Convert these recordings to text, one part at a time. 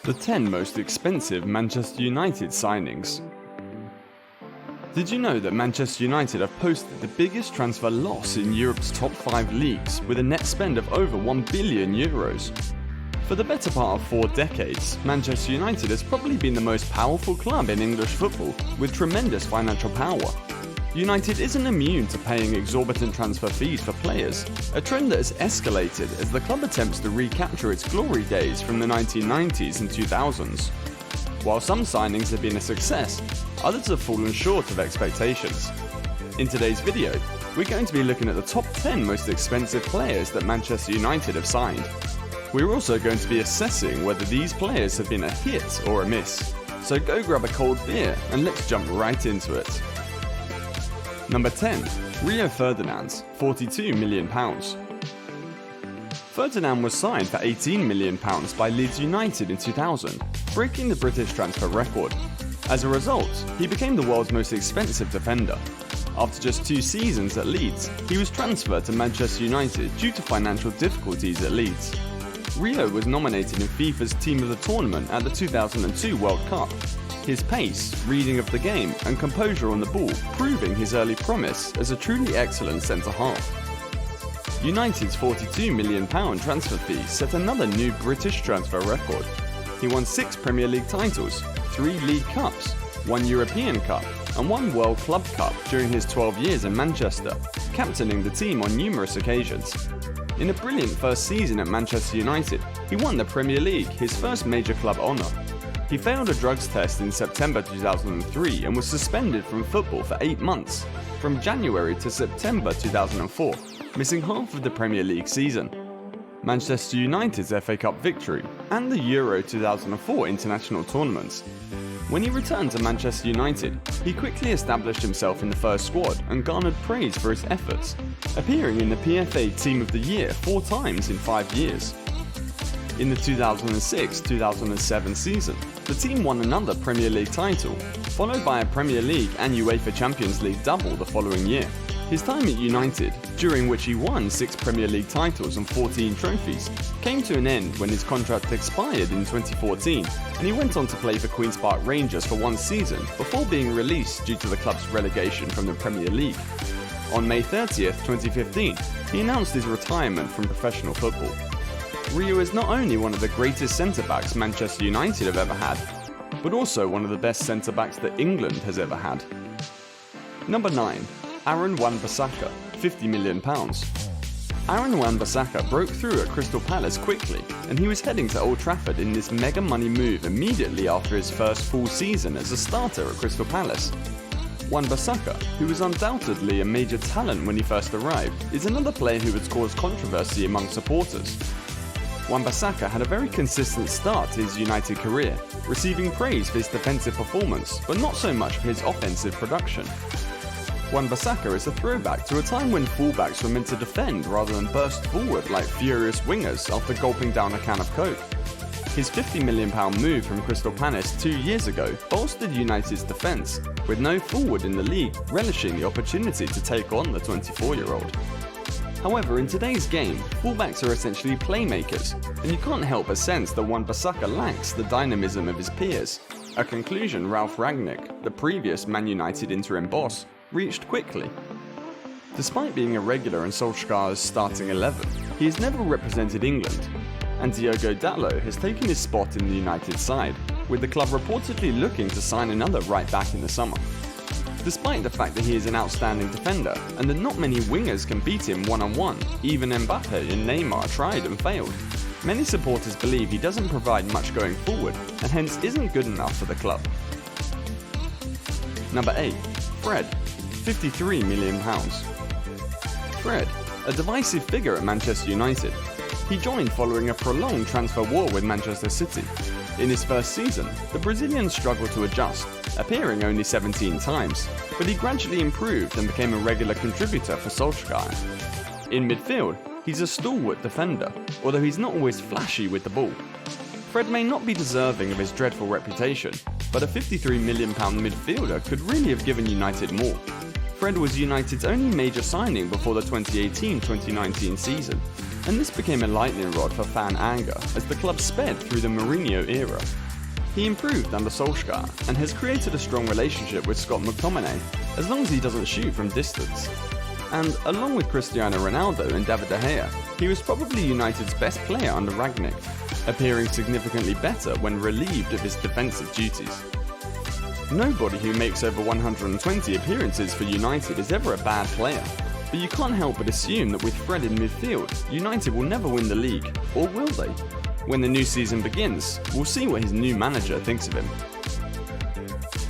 The 10 most expensive Manchester United signings. Did you know that Manchester United have posted the biggest transfer loss in Europe's top 5 leagues with a net spend of over €1 billion? For the better part of 4 decades, Manchester United has probably been the most powerful club in English football with tremendous financial power. United isn't immune to paying exorbitant transfer fees for players, a trend that has escalated as the club attempts to recapture its glory days from the 1990s and 2000s. While some signings have been a success, others have fallen short of expectations. In today's video, we're going to be looking at the top 10 most expensive players that Manchester United have signed. We're also going to be assessing whether these players have been a hit or a miss. So go grab a cold beer and let's jump right into it. Number 10. Rio Ferdinand, £42 million. Ferdinand was signed for £18 million by Leeds United in 2000, breaking the British transfer record. As a result, he became the world's most expensive defender. After just 2 seasons at Leeds, he was transferred to Manchester United due to financial difficulties at Leeds. Rio was nominated in FIFA's Team of the Tournament at the 2002 World Cup. His pace, reading of the game, and composure on the ball proving his early promise as a truly excellent centre-half. United's £42 million transfer fee set another new British transfer record. He won 6 Premier League titles, 3 League Cups, 1 European Cup, and 1 World Club Cup during his 12 years in Manchester, captaining the team on numerous occasions. In a brilliant first season at Manchester United, he won the Premier League, his first major club honour. He failed a drugs test in September 2003 and was suspended from football for 8 months, from January to September 2004, missing half of the Premier League season. Manchester United's FA Cup victory, and the Euro 2004 international tournaments. When he returned to Manchester United, he quickly established himself in the first squad and garnered praise for his efforts, appearing in the PFA Team of the Year 4 times in 5 years. In the 2006-2007 season, the team won another Premier League title, followed by a Premier League and UEFA Champions League double the following year. His time at United, during which he won 6 Premier League titles and 14 trophies, came to an end when his contract expired in 2014, and he went on to play for Queen's Park Rangers for 1 season before being released due to the club's relegation from the Premier League. On May 30th, 2015, he announced his retirement from professional football. Rio is not only one of the greatest centre-backs Manchester United have ever had, but also one of the best centre-backs that England has ever had. Number 9. Aaron Wan-Bissaka, £50 million. Aaron Wan-Bissaka broke through at Crystal Palace quickly, and he was heading to Old Trafford in this mega money move immediately after his first full season as a starter at Crystal Palace. Wan-Bissaka, who was undoubtedly a major talent when he first arrived, is another player who has caused controversy among supporters. Wan-Bissaka had a very consistent start to his United career, receiving praise for his defensive performance, but not so much for his offensive production. Wan-Bissaka is a throwback to a time when fullbacks were meant to defend rather than burst forward like furious wingers after gulping down a can of Coke. His £50 million move from Crystal Palace 2 years ago bolstered United's defence, with no forward in the league relishing the opportunity to take on the 24-year-old. However, in today's game, fullbacks are essentially playmakers, and you can't help but sense that Wan-Bissaka lacks the dynamism of his peers, a conclusion Ralf Rangnick, the previous Man United interim boss, reached quickly. Despite being a regular in Solskjaer's starting 11, he has never represented England, and Diogo Dalot has taken his spot in the United side, with the club reportedly looking to sign another right-back in the summer. Despite the fact that he is an outstanding defender, and that not many wingers can beat him one-on-one, even Mbappe and Neymar tried and failed, many supporters believe he doesn't provide much going forward, and hence isn't good enough for the club. Number 8. Fred, £53 million. Fred, a divisive figure at Manchester United. He joined following a prolonged transfer war with Manchester City. In his first season, the Brazilian struggled to adjust, appearing only 17 times, but he gradually improved and became a regular contributor for Solskjaer. In midfield, he's a stalwart defender, although he's not always flashy with the ball. Fred may not be deserving of his dreadful reputation, but a £53 million midfielder could really have given United more. Fred was United's only major signing before the 2018-2019 season. and this became a lightning rod for fan anger as the club sped through the Mourinho era. He improved under Solskjaer and has created a strong relationship with Scott McTominay as long as he doesn't shoot from distance. And along with Cristiano Ronaldo and David De Gea, he was probably United's best player under Rangnick, appearing significantly better when relieved of his defensive duties. Nobody who makes over 120 appearances for United is ever a bad player, but you can't help but assume that with Fred in midfield, United will never win the league, or will they? When the new season begins, we'll see what his new manager thinks of him.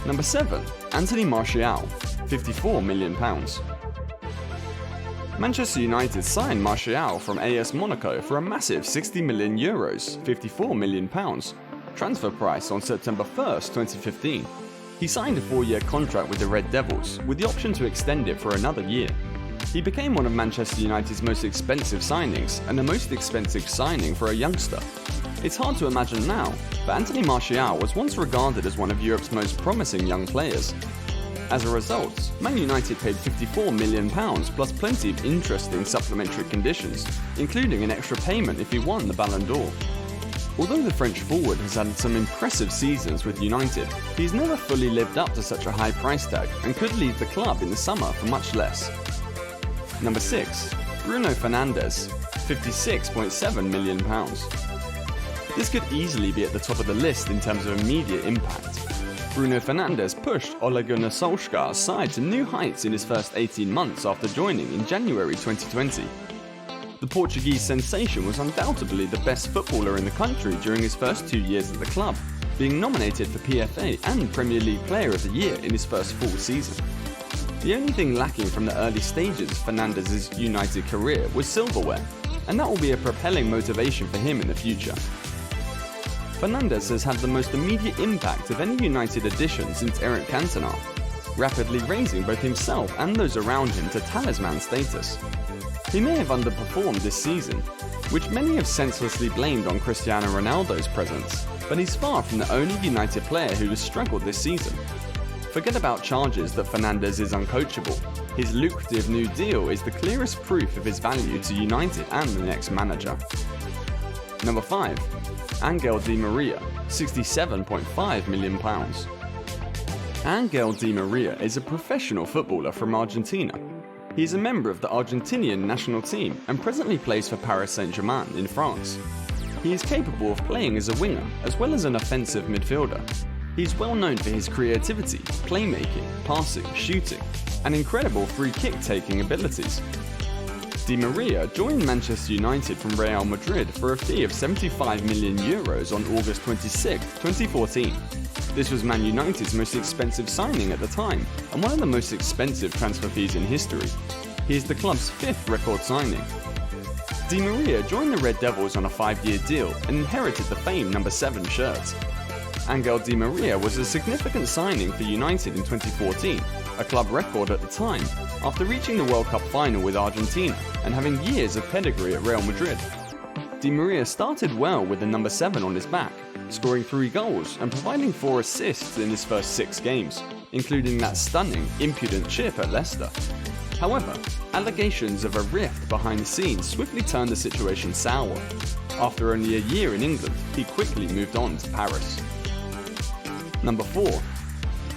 Number 7. Anthony Martial, £54 million. Manchester United signed Martial from AS Monaco for a massive €60 million, £54 million, transfer price on September 1st, 2015. He signed a 4-year contract with the Red Devils, with the option to extend it for another year. He became one of Manchester United's most expensive signings, and the most expensive signing for a youngster. It's hard to imagine now, but Anthony Martial was once regarded as one of Europe's most promising young players. As a result, Man United paid £54 million plus plenty of interesting supplementary conditions, including an extra payment if he won the Ballon d'Or. Although the French forward has had some impressive seasons with United, he's never fully lived up to such a high price tag and could leave the club in the summer for much less. Number 6. Bruno Fernandes, £56.7 million. This could easily be at the top of the list in terms of immediate impact. Bruno Fernandes pushed Ole Gunnar Solskjaer's side to new heights in his first 18 months after joining in January 2020. The Portuguese sensation was undoubtedly the best footballer in the country during his first 2 years at the club, being nominated for PFA and Premier League Player of the Year in his first full season. The only thing lacking from the early stages of Fernandes' United career was silverware, and that will be a propelling motivation for him in the future. Fernandes has had the most immediate impact of any United addition since Eric Cantona, rapidly raising both himself and those around him to talisman status. He may have underperformed this season, which many have senselessly blamed on Cristiano Ronaldo's presence, but he's far from the only United player who has struggled this season. Forget about charges that Fernandes is uncoachable. His lucrative new deal is the clearest proof of his value to United and the next manager. Number 5. Angel Di Maria, £67.5 million. Angel Di Maria is a professional footballer from Argentina. He is a member of the Argentinian national team and presently plays for Paris Saint-Germain in France. He is capable of playing as a winger as well as an offensive midfielder. He is well known for his creativity, playmaking, passing, shooting, and incredible free kick-taking abilities. Di Maria joined Manchester United from Real Madrid for a fee of €75 million on August 26, 2014. This was Man United's most expensive signing at the time, and one of the most expensive transfer fees in history. He is the club's 5th record signing. Di Maria joined the Red Devils on a 5-year deal and inherited the famed number 7 shirt. Angel Di Maria was a significant signing for United in 2014, a club record at the time, after reaching the World Cup final with Argentina and having years of pedigree at Real Madrid. Di Maria started well with the number 7 on his back, scoring 3 goals and providing 4 assists in his first 6 games, including that stunning, impudent chip at Leicester. However, allegations of a rift behind the scenes swiftly turned the situation sour. After only a year in England, he quickly moved on to Paris. Number 4.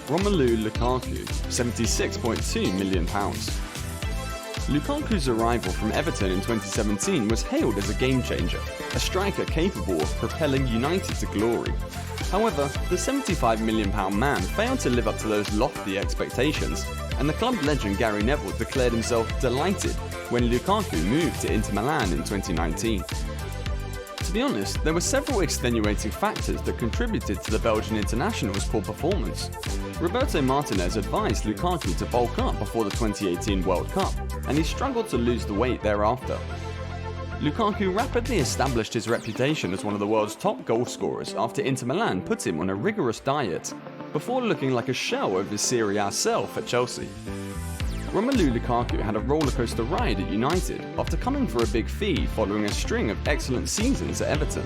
Romelu Lukaku, £76.2 million. Lukaku's arrival from Everton in 2017 was hailed as a game-changer, a striker capable of propelling United to glory. However, the £75 million man failed to live up to those lofty expectations, and the club legend Gary Neville declared himself delighted when Lukaku moved to Inter Milan in 2019. To be honest, there were several extenuating factors that contributed to the Belgian international's poor performance. Roberto Martinez advised Lukaku to bulk up before the 2018 World Cup, and he struggled to lose the weight thereafter. Lukaku rapidly established his reputation as one of the world's top goal scorers after Inter Milan put him on a rigorous diet, before looking like a shell of his Serie A self at Chelsea. Romelu Lukaku had a rollercoaster ride at United after coming for a big fee following a string of excellent seasons at Everton.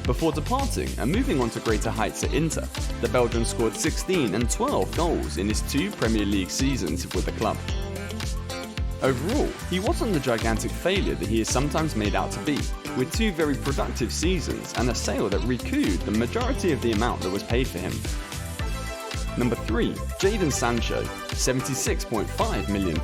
Before departing and moving on to greater heights at Inter, the Belgian scored 16 and 12 goals in his 2 Premier League seasons with the club. Overall, he wasn't the gigantic failure that he is sometimes made out to be, with 2 very productive seasons and a sale that recouped the majority of the amount that was paid for him. Number 3. Jadon Sancho, £76.5 million.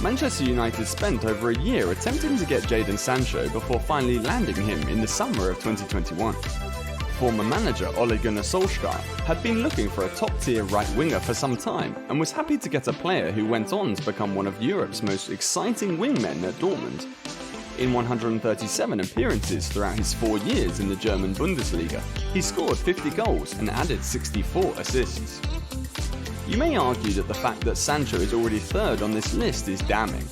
Manchester United spent over a year attempting to get Jadon Sancho before finally landing him in the summer of 2021. Former manager Ole Gunnar Solskjaer had been looking for a top-tier right winger for some time and was happy to get a player who went on to become one of Europe's most exciting wingmen at Dortmund. In 137 appearances throughout his 4 years in the German Bundesliga, he scored 50 goals and added 64 assists. You may argue that the fact that Sancho is already 3rd on this list is damning.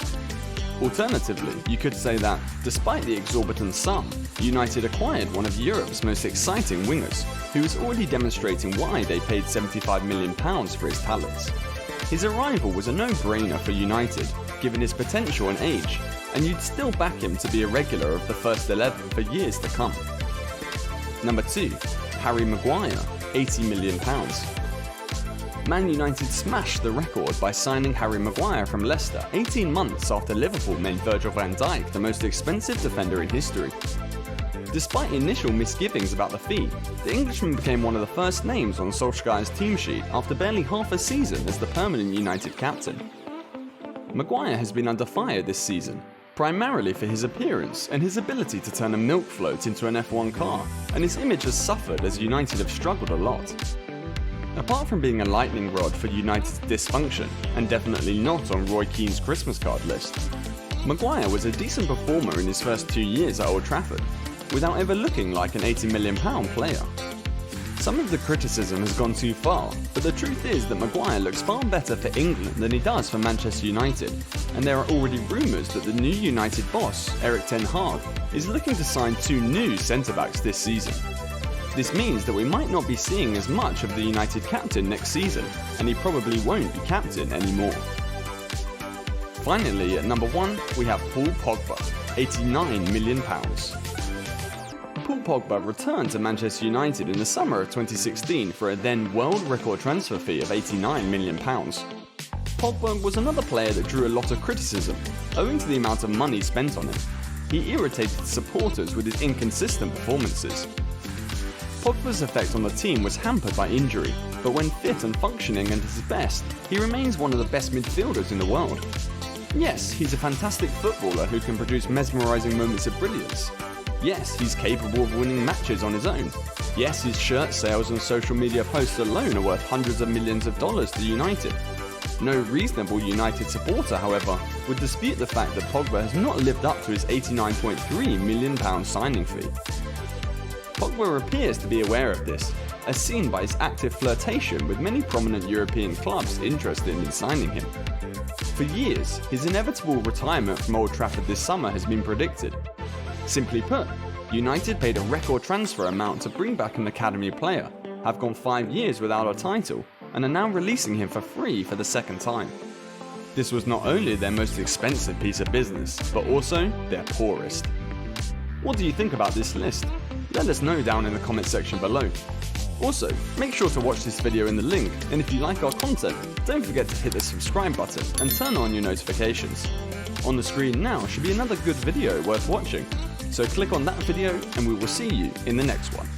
Alternatively, you could say that, despite the exorbitant sum, United acquired one of Europe's most exciting wingers, who is already demonstrating why they paid £75 million for his talents. His arrival was a no-brainer for United, given his potential and age, and you'd still back him to be a regular of the first 11 for years to come. Number 2. Harry Maguire, £80 million. Man United smashed the record by signing Harry Maguire from Leicester 18 months after Liverpool made Virgil van Dijk the most expensive defender in history. Despite initial misgivings about the fee, the Englishman became one of the first names on Solskjaer's team sheet after barely half a season as the permanent United captain. Maguire has been under fire this season, primarily for his appearance and his ability to turn a milk float into an F1 car, and his image has suffered as United have struggled a lot. Apart from being a lightning rod for United's dysfunction, and definitely not on Roy Keane's Christmas card list, Maguire was a decent performer in his first 2 years at Old Trafford, without ever looking like an £80 million player. Some of the criticism has gone too far, but the truth is that Maguire looks far better for England than he does for Manchester United, and there are already rumours that the new United boss, Erik ten Hag, is looking to sign 2 new centre-backs this season. This means that we might not be seeing as much of the United captain next season, and he probably won't be captain anymore. Finally, at number 1, we have Paul Pogba, £89 million. Paul Pogba returned to Manchester United in the summer of 2016 for a then world record transfer fee of £89 million. Pogba was another player that drew a lot of criticism, owing to the amount of money spent on him. He irritated supporters with his inconsistent performances. Pogba's effect on the team was hampered by injury, but when fit and functioning at his best, he remains one of the best midfielders in the world. Yes, he's a fantastic footballer who can produce mesmerising moments of brilliance. Yes, he's capable of winning matches on his own. Yes, his shirt sales and social media posts alone are worth hundreds of millions of dollars to United. No reasonable United supporter, however, would dispute the fact that Pogba has not lived up to his £89.3 million signing fee. Pogba appears to be aware of this, as seen by his active flirtation with many prominent European clubs interested in signing him. For years, his inevitable retirement from Old Trafford this summer has been predicted. Simply put, United paid a record transfer amount to bring back an academy player, have gone 5 years without a title, and are now releasing him for free for the second time. This was not only their most expensive piece of business, but also their poorest. What do you think about this list? Let us know down in the comment section below. Also, make sure to watch this video in the link, and if you like our content, don't forget to hit the subscribe button and turn on your notifications. On the screen now should be another good video worth watching, so click on that video and we will see you in the next one.